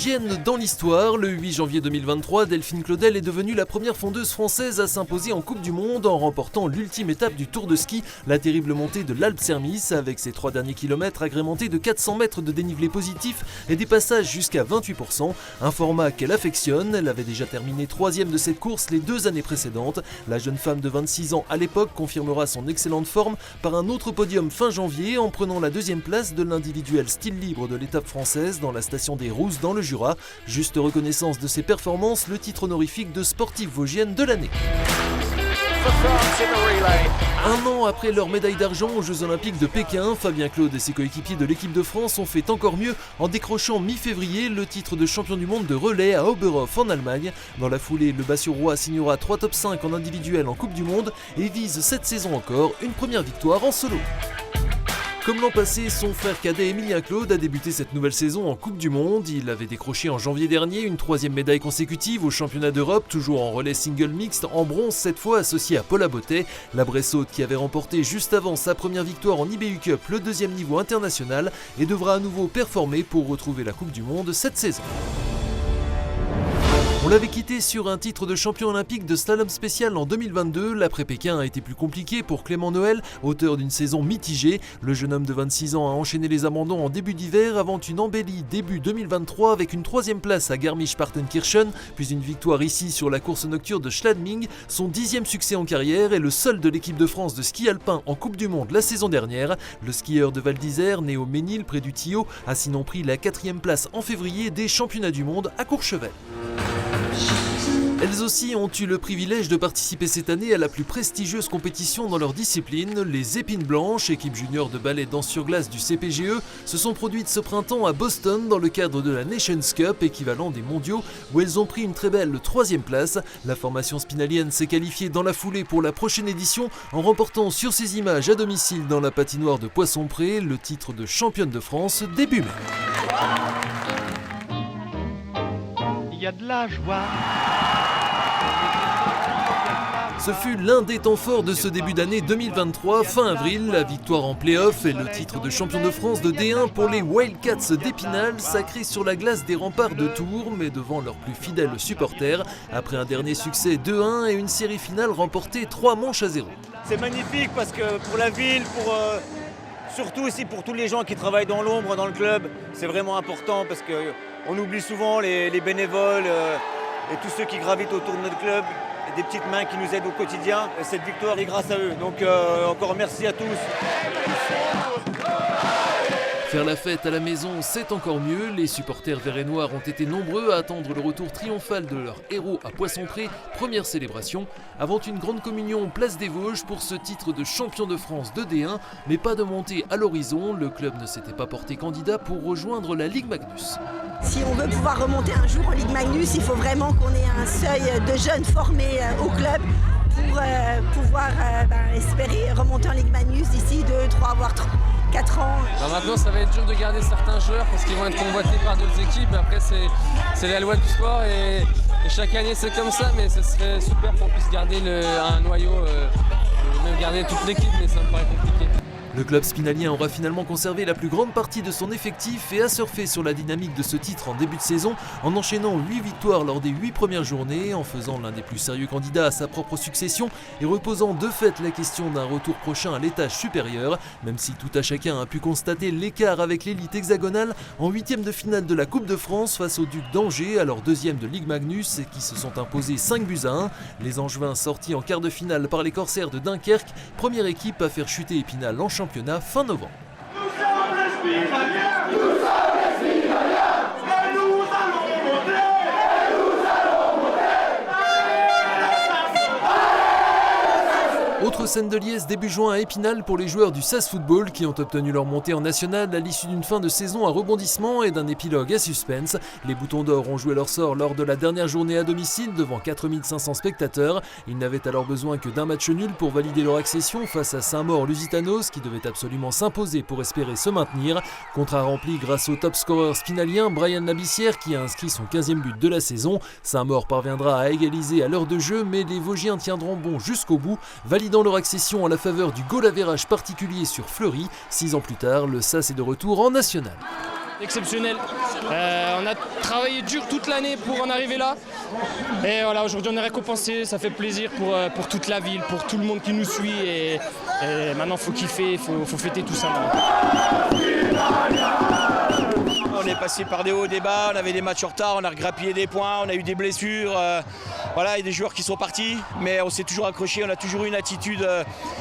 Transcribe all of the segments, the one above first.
Vosgienne dans l'histoire. Le 8 janvier 2023, Delphine Claudel est devenue la première fondeuse française à s'imposer en Coupe du Monde en remportant l'ultime étape du Tour de ski, la terrible montée de l'Alpe Sermis, avec ses 3 derniers kilomètres agrémentés de 400 mètres de dénivelé positif et des passages jusqu'à 28%, un format qu'elle affectionne. Elle avait déjà terminé 3e de cette course les 2 années précédentes. La jeune femme de 26 ans à l'époque confirmera son excellente forme par un autre podium fin janvier en prenant la 2e place de l'individuel style libre de l'étape française dans la station des Rousses dans le Jura. Juste reconnaissance de ses performances, le titre honorifique de sportive vosgienne de l'année. Un an après leur médaille d'argent aux Jeux Olympiques de Pékin, Fabien Claude et ses coéquipiers de l'équipe de France ont fait encore mieux en décrochant mi-février le titre de champion du monde de relais à Oberhof en Allemagne. Dans la foulée, le Bas-sur-Roi signera 3 top 5 en individuel en Coupe du Monde et vise cette saison encore une première victoire en solo. Comme l'an passé, son frère cadet Emilien Claude a débuté cette nouvelle saison en Coupe du Monde. Il avait décroché en janvier dernier une 3e médaille consécutive au championnat d'Europe, toujours en relais single mixte, en bronze cette fois associé à Paula Bottet. La Bressaute qui avait remporté juste avant sa première victoire en IBU Cup, le 2e niveau international, et devra à nouveau performer pour retrouver la Coupe du Monde cette saison. On l'avait quitté sur un titre de champion olympique de slalom spécial en 2022. L'après-Pékin a été plus compliqué pour Clément Noël, auteur d'une saison mitigée. Le jeune homme de 26 ans a enchaîné les abandons en début d'hiver avant une embellie début 2023 avec une 3e place à Garmisch-Partenkirchen, puis une victoire ici sur la course nocturne de Schladming. Son 10e succès en carrière et le seul de l'équipe de France de ski alpin en Coupe du Monde la saison dernière. Le skieur de Val d'Isère, né au Ménil près du Thillot, a sinon pris la 4e place en février des championnats du monde à Courchevel. Elles aussi ont eu le privilège de participer cette année à la plus prestigieuse compétition dans leur discipline. Les Épines Blanches, équipe junior de ballet danse sur glace du CPGE, se sont produites ce printemps à Boston dans le cadre de la Nations Cup, équivalent des mondiaux, où elles ont pris une très belle 3e place. La formation spinalienne s'est qualifiée dans la foulée pour la prochaine édition en remportant sur ces images à domicile dans la patinoire de Poissompré le titre de championne de France début mai. Il y a de la joie. Ce fut l'un des temps forts de ce début d'année 2023, fin avril, la victoire en play-off et le titre de champion de France de D1 pour les Wildcats d'Épinal, sacrés sur la glace des remparts de Tours, mais devant leurs plus fidèles supporters, après un dernier succès 2-1 et une série finale remportée 3-0. C'est magnifique parce que pour la ville, surtout aussi pour tous les gens qui travaillent dans l'ombre dans le club, c'est vraiment important parce qu'on oublie souvent les bénévoles et tous ceux qui gravitent autour de notre club. Des petites mains qui nous aident au quotidien. Cette victoire est grâce à eux. Donc encore merci à tous. Faire la fête à la maison, c'est encore mieux. Les supporters verts et noirs ont été nombreux à attendre le retour triomphal de leur héros à Poissompré, première célébration, avant une grande communion place des Vosges pour ce titre de champion de France de D1, mais pas de montée à l'horizon. Le club ne s'était pas porté candidat pour rejoindre la Ligue Magnus. Si on veut pouvoir remonter un jour en Ligue Magnus, il faut vraiment qu'on ait un seuil de jeunes formés au club pour pouvoir espérer remonter en Ligue Magnus d'ici 2, 3, voire 4 ans. Maintenant, ça va être dur de garder certains joueurs parce qu'ils vont être convoités par d'autres équipes. Après, c'est la loi du sport et chaque année, c'est comme ça. Mais ce serait super qu'on puisse garder un noyau, même garder toute l'équipe, mais ça me paraît compliqué. Le club spinalien aura finalement conservé la plus grande partie de son effectif et a surfé sur la dynamique de ce titre en début de saison en enchaînant 8 victoires lors des 8 premières journées, en faisant l'un des plus sérieux candidats à sa propre succession et reposant de fait la question d'un retour prochain à l'étage supérieur, même si tout à chacun a pu constater l'écart avec l'élite hexagonale en 8e de finale de la Coupe de France face aux Ducs d'Angers, alors 2e de Ligue Magnus et qui se sont imposés 5-1. Les Angevins sortis en quart de finale par les Corsaires de Dunkerque, première équipe à faire chuter Épinal en championnat fin novembre. Autre scène de liesse début juin à Épinal pour les joueurs du SAS Football qui ont obtenu leur montée en national à l'issue d'une fin de saison à rebondissement et d'un épilogue à suspense. Les Boutons d'Or ont joué leur sort lors de la dernière journée à domicile devant 4500 spectateurs. Ils n'avaient alors besoin que d'un match nul pour valider leur accession face à Saint-Maur-Lusitanos qui devait absolument s'imposer pour espérer se maintenir. Contrat rempli grâce au top scoreur spinalien Brian Labissière qui a inscrit son 15e but de la saison. Saint-Maur parviendra à égaliser à l'heure de jeu mais les Vosgiens tiendront bon jusqu'au bout, validant leur accession à la faveur du goal average particulier sur Fleury. 6 ans plus tard, le SAS est de retour en national. Exceptionnel. On a travaillé dur toute l'année pour en arriver là. Et voilà, aujourd'hui on est récompensé, ça fait plaisir pour toute la ville, pour tout le monde qui nous suit. Et maintenant il faut kiffer, il faut fêter tout ça. On est passé par des hauts, des bas, on avait des matchs en retard, on a grappillé des points, on a eu des blessures. Voilà, il y a des joueurs qui sont partis, mais on s'est toujours accroché, on a toujours eu une attitude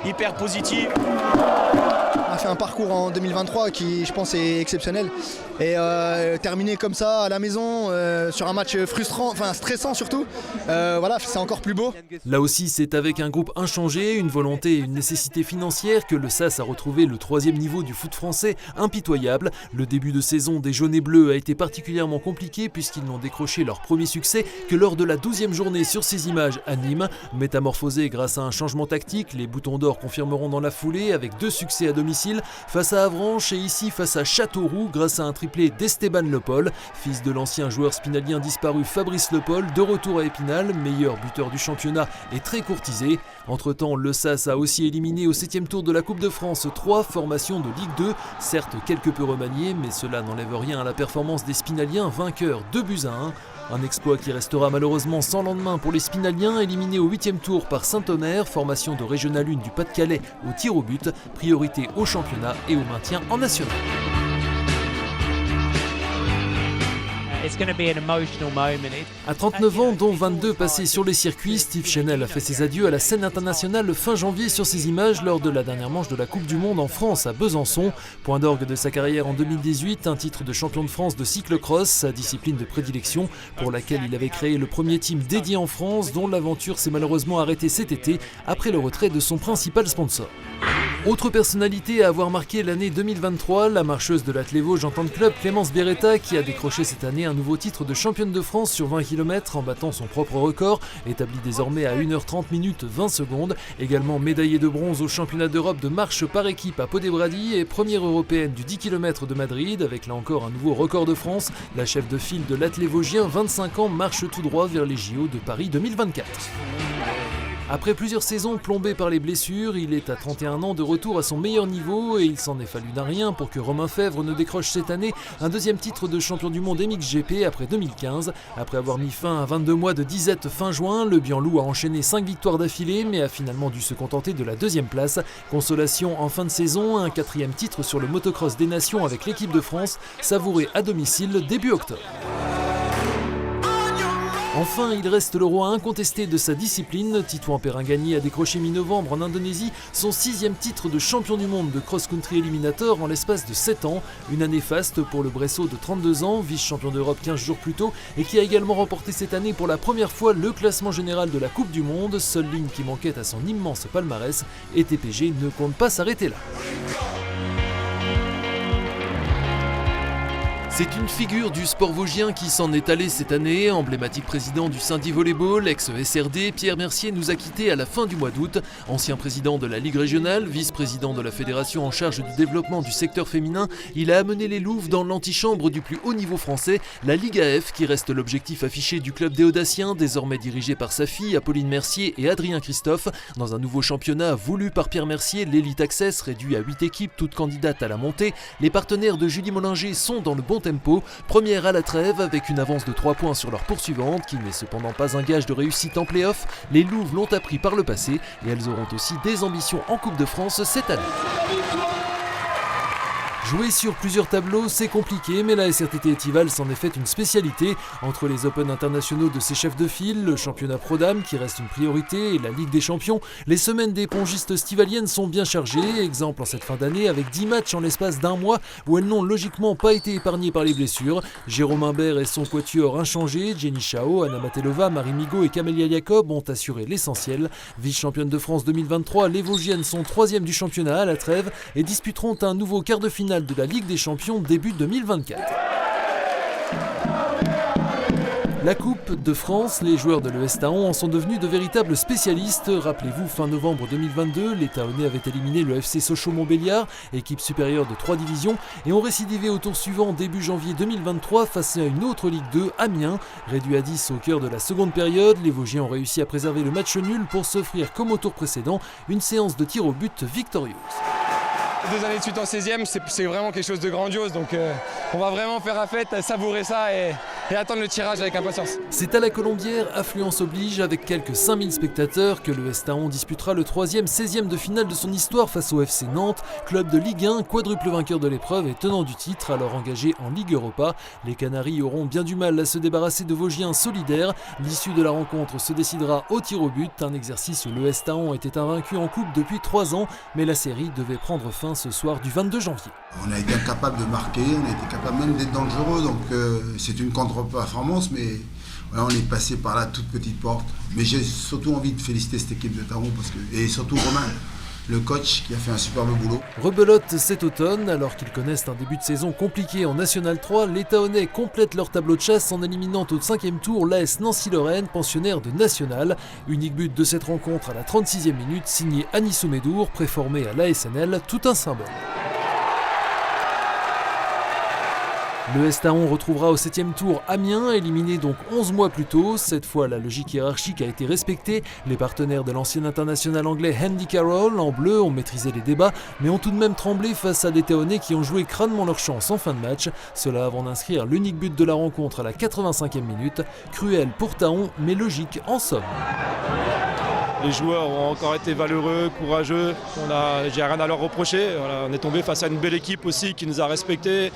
hyper positive. On a fait un parcours en 2023 qui, je pense, est exceptionnel. Et terminer comme ça à la maison, sur un match frustrant, enfin stressant surtout, voilà, c'est encore plus beau. Là aussi, c'est avec un groupe inchangé, une volonté et une nécessité financière que le SAS a retrouvé le 3e niveau du foot français, impitoyable. Le début de saison des jaunes et bleus a été particulièrement compliqué puisqu'ils n'ont décroché leur premier succès que lors de la 12e journée sur ces images à Nîmes. Métamorphosés grâce à un changement tactique, les Boutons d'Or confirmeront dans la foulée avec 2 succès à domicile face à Avranches et ici face à Châteauroux grâce à un triplé d'Esteban Lepol, fils de l'ancien joueur spinalien disparu Fabrice Lepol, de retour à Épinal, meilleur buteur du championnat et très courtisé. Entre-temps, le SAS a aussi éliminé au 7e tour de la Coupe de France 3 formations de Ligue 2, certes quelque peu remaniées, mais cela n'enlève rien à la performance des Spinaliens, vainqueurs 2-1. Un exploit qui restera malheureusement sans lendemain pour les Spinaliens, éliminés au 8e tour par Saint-Omer, formation de Régional 1 du Pas-de-Calais au tir au but, priorité au championnat et au maintien en national. À 39 ans, dont 22 passés sur les circuits, Steve Chenel a fait ses adieux à la scène internationale fin janvier sur ces images lors de la dernière manche de la Coupe du Monde en France à Besançon. Point d'orgue de sa carrière en 2018, un titre de champion de France de cyclocross, sa discipline de prédilection pour laquelle il avait créé le premier team dédié en France dont l'aventure s'est malheureusement arrêtée cet été après le retrait de son principal sponsor. Autre personnalité à avoir marqué l'année 2023, la marcheuse de l'Athlé Vosges Entente Club Clémence Beretta qui a décroché cette année un nouveau titre de championne de France sur 20 km en battant son propre record, établi désormais à 1h30 minutes 20 secondes. Également médaillée de bronze au championnat d'Europe de marche par équipe à Pau-des-Bradilles et première européenne du 10 km de Madrid avec là encore un nouveau record de France. La chef de file de l'Athlé Vosgien, 25 ans, marche tout droit vers les JO de Paris 2024. Après plusieurs saisons plombées par les blessures, il est à 31 ans de retour à son meilleur niveau et il s'en est fallu d'un rien pour que Romain Fèvre ne décroche cette année un 2e titre de champion du monde MXGP après 2015. Après avoir mis fin à 22 mois de disette fin juin, le Bianloup a enchaîné 5 victoires d'affilée mais a finalement dû se contenter de la 2e place. Consolation en fin de saison, un 4e titre sur le motocross des nations avec l'équipe de France, savouré à domicile début octobre. Enfin, il reste le roi incontesté de sa discipline. Titouan Perrin-Gagné a décroché mi-novembre en Indonésie son 6e titre de champion du monde de cross-country éliminateur en l'espace de 7 ans. Une année faste pour le Bresso de 32 ans, vice-champion d'Europe 15 jours plus tôt et qui a également remporté cette année pour la première fois le classement général de la Coupe du Monde, seule ligne qui manquait à son immense palmarès. Et TPG ne compte pas s'arrêter là. C'est une figure du sport vosgien qui s'en est allé cette année. Emblématique président du Saint-Dié Volleyball, ex-SRD, Pierre Mercier nous a quittés à la fin du mois d'août. Ancien président de la Ligue régionale, vice-président de la fédération en charge du développement du secteur féminin, il a amené les Louves dans l'antichambre du plus haut niveau français, la Ligue AF, qui reste l'objectif affiché du club des Audaciens, désormais dirigé par sa fille Apolline Mercier et Adrien Christophe. Dans un nouveau championnat voulu par Pierre Mercier, l'Elite Access, réduit à 8 équipes, toutes candidates à la montée. Les partenaires de Julie Mollinger sont dans le bon tempo, première à la trêve avec une avance de 3 points sur leur poursuivante qui n'est cependant pas un gage de réussite en play-off. Les Louves l'ont appris par le passé et elles auront aussi des ambitions en Coupe de France cette année. Jouer sur plusieurs tableaux, c'est compliqué, mais la SRTT Étival s'en est fait une spécialité. Entre les Open internationaux de ses chefs de file, le championnat Pro Dames qui reste une priorité et la Ligue des Champions, les semaines des pongistes stivaliennes sont bien chargées. Exemple en cette fin d'année avec 10 matchs en l'espace d'un mois où elles n'ont logiquement pas été épargnées par les blessures. Jérôme Imbert et son quatuor inchangé, Jenny Chao, Anna Matelova, Marie Migaud et Camélia Jacob ont assuré l'essentiel. Vice-championne de France 2023, les Vosgiennes sont 3e du championnat à la trêve et disputeront un nouveau quart de finale de la Ligue des Champions début 2024. La Coupe de France, les joueurs de l'ES Taon en sont devenus de véritables spécialistes. Rappelez-vous, fin novembre 2022, les Taonnais avaient éliminé le FC Sochaux-Montbéliard, équipe supérieure de 3 divisions, et ont récidivé au tour suivant début janvier 2023 face à une autre Ligue 2, Amiens. Réduit à 10 au cœur de la seconde période, les Vosgiens ont réussi à préserver le match nul pour s'offrir, comme au tour précédent, une séance de tir au but victorieuse. 2 années de suite en 16e, c'est vraiment quelque chose de grandiose. Donc on va vraiment faire la fête, savourer ça et attendre le tirage avec impatience. C'est à la Colombière, affluence oblige, avec quelques 5000 spectateurs que le Estaon disputera le 3e 16e de finale de son histoire face au FC Nantes, club de Ligue 1, quadruple vainqueur de l'épreuve et tenant du titre, alors engagé en Ligue Europa. Les Canaries auront bien du mal à se débarrasser de Vosgiens solidaires. L'issue de la rencontre se décidera au tir au but, un exercice où le Estaon était invaincu en coupe depuis 3 ans, mais la série devait prendre fin ce soir du 22 janvier. On a été incapable de marquer, on a été capable même d'être dangereux, donc c'est une contre-performance, mais voilà, on est passé par la toute petite porte. Mais j'ai surtout envie de féliciter cette équipe de Taron, et surtout Romain, le coach, qui a fait un superbe boulot. Rebelote cet automne, alors qu'ils connaissent un début de saison compliqué en National 3, les Tahonnais complètent leur tableau de chasse en éliminant au 5e tour l'AS Nancy-Lorraine, pensionnaire de National. Unique but de cette rencontre à la 36e minute, signé Anissou Médour, préformé à l'ASNL, tout un symbole. Le Estaon retrouvera au 7e tour Amiens, éliminé donc 11 mois plus tôt. Cette fois, la logique hiérarchique a été respectée. Les partenaires de l'ancien international anglais Andy Carroll, en bleu, ont maîtrisé les débats, mais ont tout de même tremblé face à des Tahonnais qui ont joué crânement leur chance en fin de match. Cela avant d'inscrire l'unique but de la rencontre à la 85e minute. Cruel pour Tahon, mais logique en somme. Les joueurs ont encore été valeureux, courageux. J'ai rien à leur reprocher. Voilà, on est tombé face à une belle équipe aussi qui nous a respectés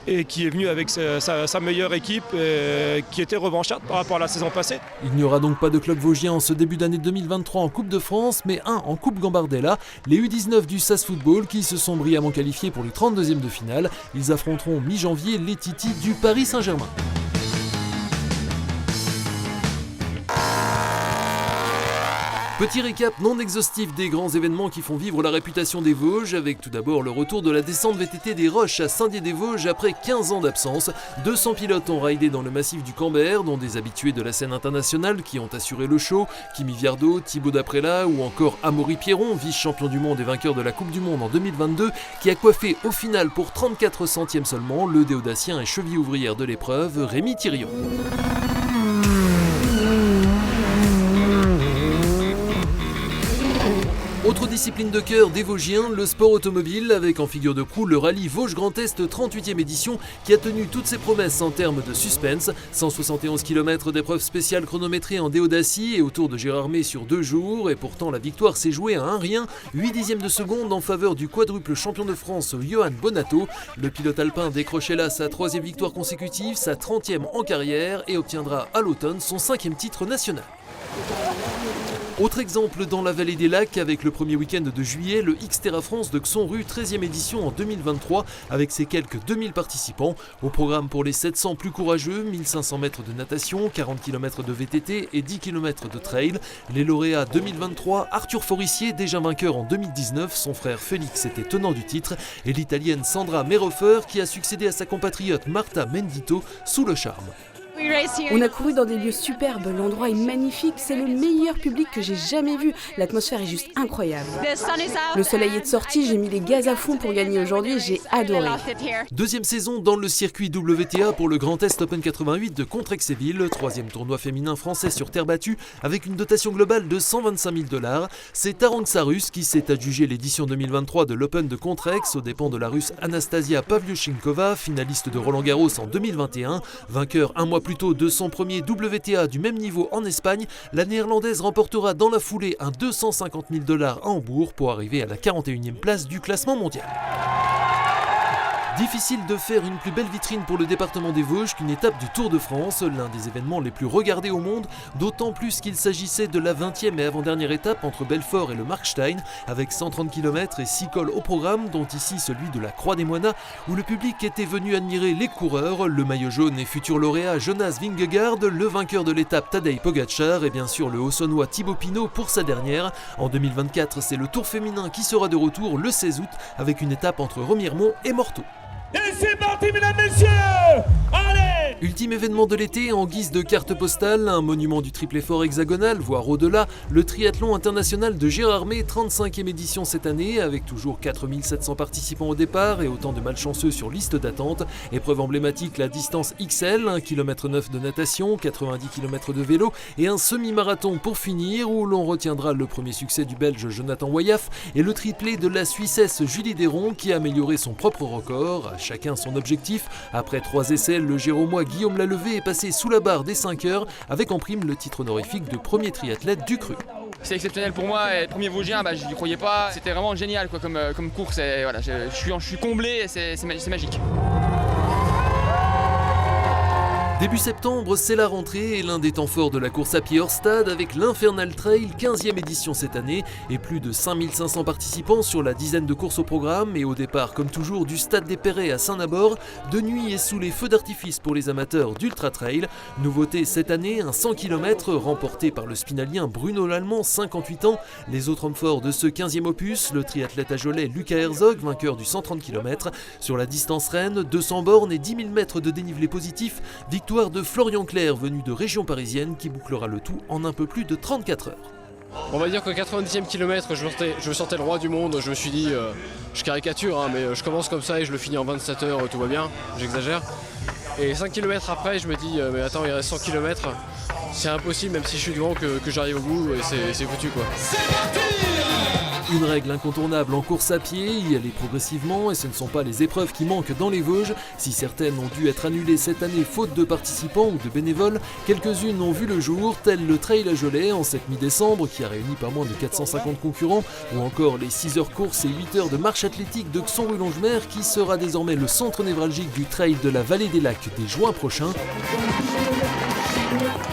et qui est venue avec sa meilleure équipe et qui était revancharde par rapport à la saison passée. Il n'y aura donc pas de club vosgien en ce début d'année 2023 en Coupe de France, mais un en Coupe Gambardella. Les U19 du SAS Football qui se sont brillamment qualifiés pour les 32e de finale. Ils affronteront mi-janvier les Titis du Paris Saint-Germain. Petit récap non exhaustif des grands événements qui font vivre la réputation des Vosges, avec tout d'abord le retour de la descente VTT des Roches à Saint-Dié-des-Vosges après 15 ans d'absence. 200 pilotes ont raidé dans le massif du Camber, dont des habitués de la scène internationale qui ont assuré le show, Kimi Viardot, Thibaut Daprella ou encore Amaury Pierron, vice-champion du monde et vainqueur de la Coupe du Monde en 2022, qui a coiffé au final pour 34 centièmes seulement le déodacien et cheville ouvrière de l'épreuve, Rémi Thirion. Autre discipline de cœur des Vosgiens, le sport automobile, avec en figure de proue le rallye Vosges Grand Est 38e édition qui a tenu toutes ses promesses en termes de suspense. 171 km d'épreuves spéciales chronométrées en déodacie et autour de Gérardmer sur 2 jours, et pourtant la victoire s'est jouée à 1-rien, 8 dixièmes de seconde en faveur du quadruple champion de France Johan Bonato. Le pilote alpin décrochait là sa 3e victoire consécutive, sa 30e en carrière et obtiendra à l'automne son 5e titre national. Autre exemple dans la vallée des lacs avec le premier week-end de juillet, le Xterra France de Xonru, 13e édition en 2023 avec ses quelques 2000 participants. Au programme pour les 700 plus courageux, 1500 mètres de natation, 40 km de VTT et 10 km de trail. Les lauréats 2023, Arthur Forissier, déjà vainqueur en 2019, son frère Félix était tenant du titre, et l'italienne Sandra Merhofer qui a succédé à sa compatriote Marta Mendito sous le charme. On a couru dans des lieux superbes, l'endroit est magnifique, c'est le meilleur public que j'ai jamais vu, l'atmosphère est juste incroyable. Le soleil est de sortie, j'ai mis les gaz à fond pour gagner aujourd'hui, j'ai adoré. Deuxième saison dans le circuit WTA pour le Grand Est Open 88 de Contrexéville, 3e tournoi féminin français sur terre battue avec une dotation globale de 125 000 $. C'est Tarang Sarus qui s'est adjugé l'édition 2023 de l'Open de Contrex aux dépens de la Russe Anastasia Pavlyuchenkova, finaliste de Roland-Garros en 2021, vainqueur un mois plus tôt de son premier WTA du même niveau en Espagne. La néerlandaise remportera dans la foulée un 250 000 $ à Hambourg pour arriver à la 41e place du classement mondial. Difficile de faire une plus belle vitrine pour le département des Vosges qu'une étape du Tour de France, l'un des événements les plus regardés au monde, d'autant plus qu'il s'agissait de la 20e et avant-dernière étape entre Belfort et le Markstein, avec 130 km et 6 cols au programme, dont ici celui de la Croix des Moines, où le public était venu admirer les coureurs, le maillot jaune et futur lauréat Jonas Vingegaard, le vainqueur de l'étape Tadej Pogačar et bien sûr le Haut-Saônois Thibaut Pinot pour sa dernière. En 2024, c'est le Tour féminin qui sera de retour le 16 août avec une étape entre Remiremont et Morteau. Et c'est parti mesdames, messieurs! Allez! Ultime événement de l'été, en guise de carte postale, un monument du triple effort hexagonal, voire au-delà, le triathlon international de Gérardmer, 35e édition cette année, avec toujours 4700 participants au départ et autant de malchanceux sur liste d'attente. Épreuve emblématique, la distance XL, 1,9 km de natation, 90 km de vélo et un semi-marathon pour finir, où l'on retiendra le premier succès du Belge Jonathan Wayaf et le triplé de la Suissesse Julie Deron qui a amélioré son propre record. À chacun son objectif. Après 3 essais, le Géromois Guillaume Lalevé est passé sous la barre des 5 heures avec en prime le titre honorifique de premier triathlète du cru. C'est exceptionnel pour moi, et le premier Vosgien, je n'y croyais pas. C'était vraiment génial comme course, et voilà, je suis comblé, et c'est magique. Début septembre, c'est la rentrée et l'un des temps forts de la course à pied hors stade avec l'Infernal Trail, 15e édition cette année et plus de 5500 participants sur la dizaine de courses au programme et au départ comme toujours du stade des Perrets à Saint-Naborg, de nuit et sous les feux d'artifice pour les amateurs d'Ultra Trail. Nouveauté cette année, un 100 km remporté par le spinalien Bruno Lallemand, 58 ans. Les autres hommes forts de ce 15e opus, le triathlète ajolais Lucas Herzog, vainqueur du 130 km. Sur la distance reine, 200 bornes et 10 000 mètres de dénivelé positif, victoire de Florian Clerc venu de région parisienne qui bouclera le tout en un peu plus de 34 heures. On va dire qu'au 90e kilomètre, je me sentais le roi du monde. Je me suis dit, je caricature, mais je commence comme ça et je le finis en 27 heures, tout va bien, j'exagère. Et 5 km après, je me dis, mais attends, il reste 100 km, c'est impossible, même si je suis devant, que j'arrive au bout, et c'est foutu quoi. Une règle incontournable en course à pied, y aller progressivement, et ce ne sont pas les épreuves qui manquent dans les Vosges. Si certaines ont dû être annulées cette année faute de participants ou de bénévoles, quelques-unes ont vu le jour, tel le Trail Ajolais en cette mi-décembre qui a réuni pas moins de 450 concurrents, ou encore les 6 heures course et 8 heures de marche athlétique de Xon-Rue-Longemer qui sera désormais le centre névralgique du Trail de la Vallée des Lacs dès juin prochain.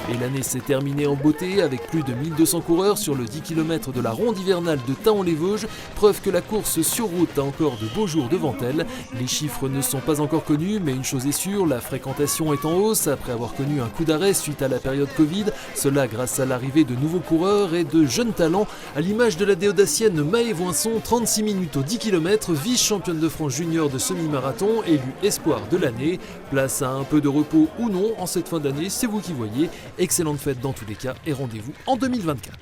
Et l'année s'est terminée en beauté avec plus de 1200 coureurs sur le 10 km de la ronde hivernale de Thaon-les-Vosges, preuve que la course sur route a encore de beaux jours devant elle. Les chiffres ne sont pas encore connus, mais une chose est sûre, la fréquentation est en hausse après avoir connu un coup d'arrêt suite à la période Covid, cela grâce à l'arrivée de nouveaux coureurs et de jeunes talents, à l'image de la déodacienne Maë Voinson, 36 minutes au 10 km, vice-championne de France junior de semi-marathon, élue espoir de l'année. Place à un peu de repos ou non en cette fin d'année, c'est vous qui voyez. Excellente fête dans tous les cas et rendez-vous en 2024.